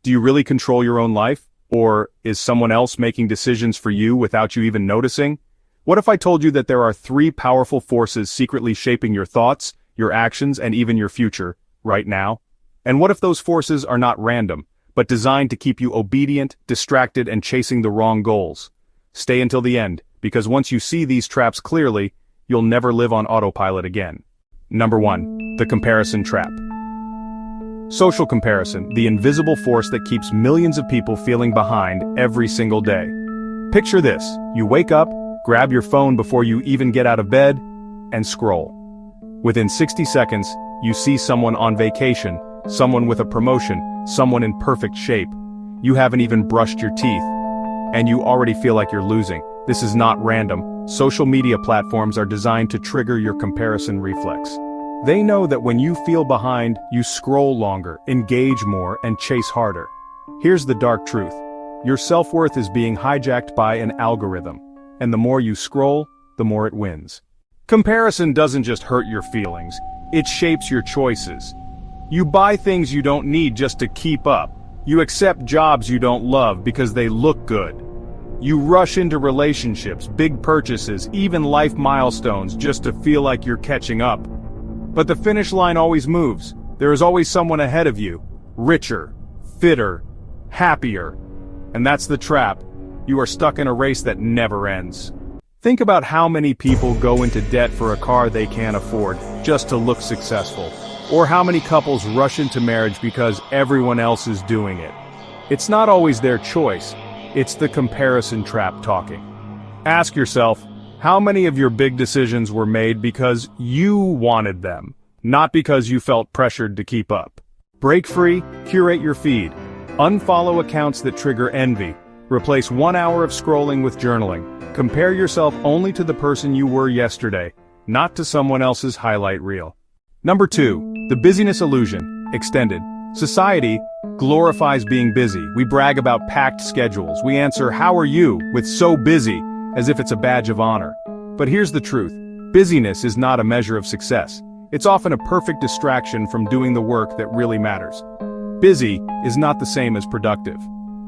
Do you really control your own life? Or is someone else making decisions for you without you even noticing? What if I told you that there are 3 powerful forces secretly shaping your thoughts, your actions, and even your future, right now? And what if those forces are not random, but designed to keep you obedient, distracted, and chasing the wrong goals? Stay until the end, because once you see these traps clearly, you'll never live on autopilot again. Number 1. The comparison trap. Social comparison, the invisible force that keeps millions of people feeling behind every single day. Picture this: you wake up, grab your phone before you even get out of bed, and scroll. Within 60 seconds, you see someone on vacation, someone with a promotion, someone in perfect shape. You haven't even brushed your teeth, and you already feel like you're losing. This is not random. Social media platforms are designed to trigger your comparison reflex. They know that when you feel behind, you scroll longer, engage more, and chase harder. Here's the dark truth. Your self-worth is being hijacked by an algorithm, and the more you scroll, the more it wins. Comparison doesn't just hurt your feelings, it shapes your choices. You buy things you don't need just to keep up. You accept jobs you don't love because they look good. You rush into relationships, big purchases, even life milestones just to feel like you're catching up. But the finish line always moves. There is always someone ahead of you, richer, fitter, happier. And that's the trap. You are stuck in a race that never ends. Think about how many people go into debt for a car they can't afford just to look successful. Or how many couples rush into marriage because everyone else is doing it. It's not always their choice. It's the comparison trap talking. Ask yourself, how many of your big decisions were made because you wanted them, not because you felt pressured to keep up? Break free, curate your feed. Unfollow accounts that trigger envy. Replace 1 hour of scrolling with journaling. Compare yourself only to the person you were yesterday, not to someone else's highlight reel. Number 2, the busyness illusion, extended. Society glorifies being busy. We brag about packed schedules. We answer, "How are you?" with "so busy," as if it's a badge of honor. But here's the truth. Busyness is not a measure of success. It's often a perfect distraction from doing the work that really matters. Busy is not the same as productive.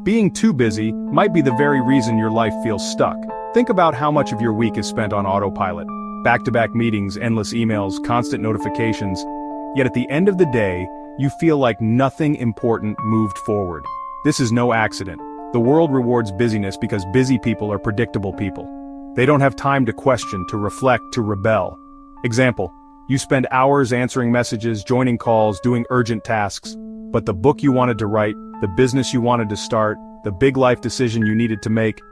Being too busy might be the very reason your life feels stuck. Think about how much of your week is spent on autopilot. Back-to-back meetings, endless emails, constant notifications. Yet at the end of the day, you feel like nothing important moved forward. This is no accident. The world rewards busyness because busy people are predictable people. They don't have time to question, to reflect, to rebel. Example, you spend hours answering messages, joining calls, doing urgent tasks, but the book you wanted to write, the business you wanted to start, the big life decision you needed to make,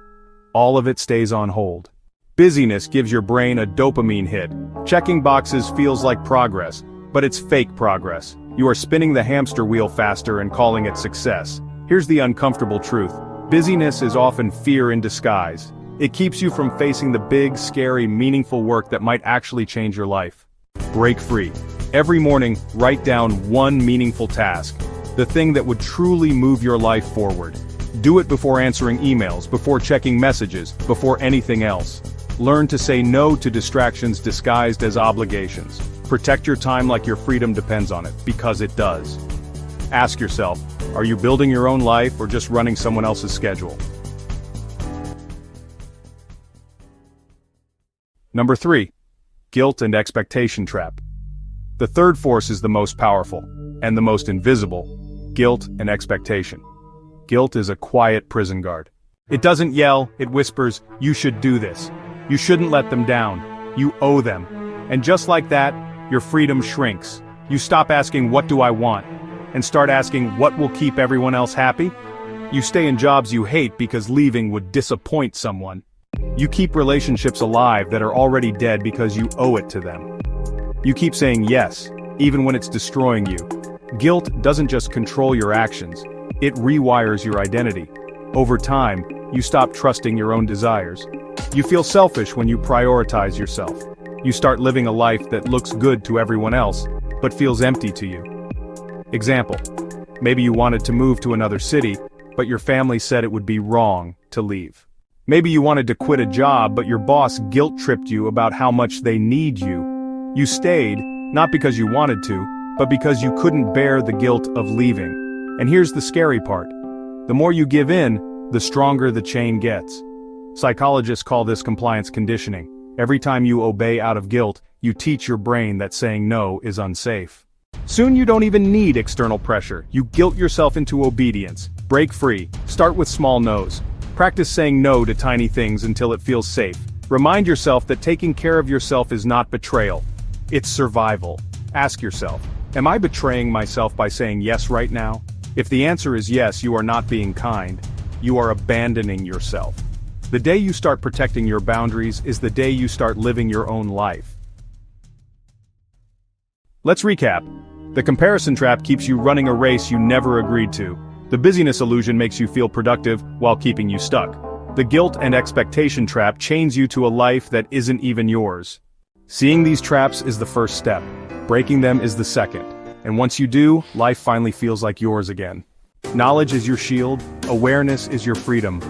all of it stays on hold. Busyness gives your brain a dopamine hit. Checking boxes feels like progress, but it's fake progress. You are spinning the hamster wheel faster and calling it success. Here's the uncomfortable truth. Busyness is often fear in disguise. It keeps you from facing the big, scary, meaningful work that might actually change your life. Break free. Every morning, write down one meaningful task. The thing that would truly move your life forward. Do it before answering emails, before checking messages, before anything else. Learn to say no to distractions disguised as obligations. Protect your time like your freedom depends on it, because it does. Ask yourself, are you building your own life or just running someone else's schedule? Number 3. Guilt and expectation trap. The third force is the most powerful, and the most invisible: guilt and expectation. Guilt is a quiet prison guard. It doesn't yell, it whispers, "You should do this. You shouldn't let them down. You owe them." And just like that, your freedom shrinks. You stop asking, "What do I want?" and start asking, "What will keep everyone else happy?" You stay in jobs you hate because leaving would disappoint someone. You keep relationships alive that are already dead because you owe it to them. You keep saying yes, even when it's destroying you. Guilt doesn't just control your actions, it rewires your identity. Over time, you stop trusting your own desires. You feel selfish when you prioritize yourself. You start living a life that looks good to everyone else, but feels empty to you. Example, maybe you wanted to move to another city, but your family said it would be wrong to leave. Maybe you wanted to quit a job, but your boss guilt-tripped you about how much they need you. You stayed, not because you wanted to, but because you couldn't bear the guilt of leaving. And here's the scary part. The more you give in, the stronger the chain gets. Psychologists call this compliance conditioning. Every time you obey out of guilt, you teach your brain that saying no is unsafe. Soon you don't even need external pressure. You guilt yourself into obedience. Break free. Start with small no's. Practice saying no to tiny things until it feels safe. Remind yourself that taking care of yourself is not betrayal. It's survival. Ask yourself, am I betraying myself by saying yes right now? If the answer is yes, you are not being kind. You are abandoning yourself. The day you start protecting your boundaries is the day you start living your own life. Let's recap. The comparison trap keeps you running a race you never agreed to. The busyness illusion makes you feel productive while keeping you stuck. The guilt and expectation trap chains you to a life that isn't even yours. Seeing these traps is the first step. Breaking them is the second. And once you do, life finally feels like yours again. Knowledge is your shield, awareness is your freedom.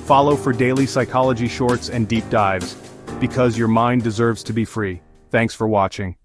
Follow for daily psychology shorts and deep dives, because your mind deserves to be free. Thanks for watching.